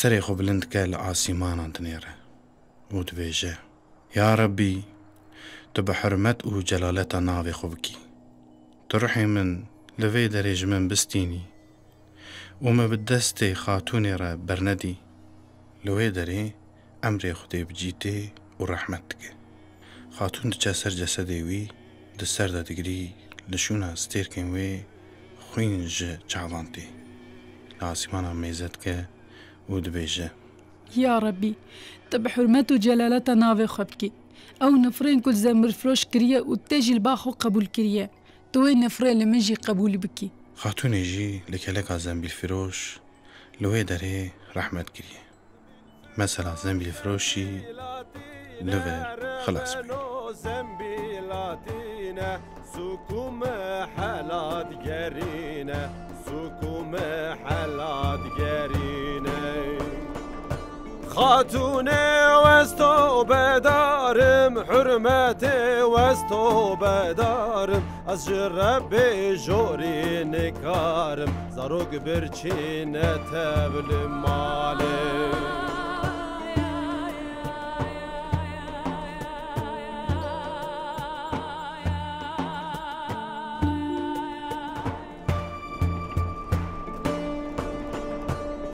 سري خو بلند كال عاصمان دنيره ودبيجه يا ربي تبحرمت و جلالتا ناوي خوبكي ترحي من لفي دريج من بستيني وما بدستي خاتوني را برندي لوي دري أمري خدي بجيتي ورحمتك خاتون دچا سر جسدي وي دسر دا دگري لشونا ستيركن وي خوين جه چاوانتي لعاصمانا ميزتك ودبيجه يا ربي تبحرمت و جلالتا ناوي خوبكي او نفرين كل زمر فروش كريه وتاجي الباخو قبول كريه توي نفرين لمنجي قبول بكي خاتوني جي لكلك زنبيل فروش لوي داري رحمت كريه مثلا زنبيل فروشي لوي خلاص زنبيلاتينا سكوم حالات جرينا سكوم حالات جرينا خاتوني وستو بدارم حرمتي وستو بدارم از ربي جوري نكارم زاروك برچين تبل مالي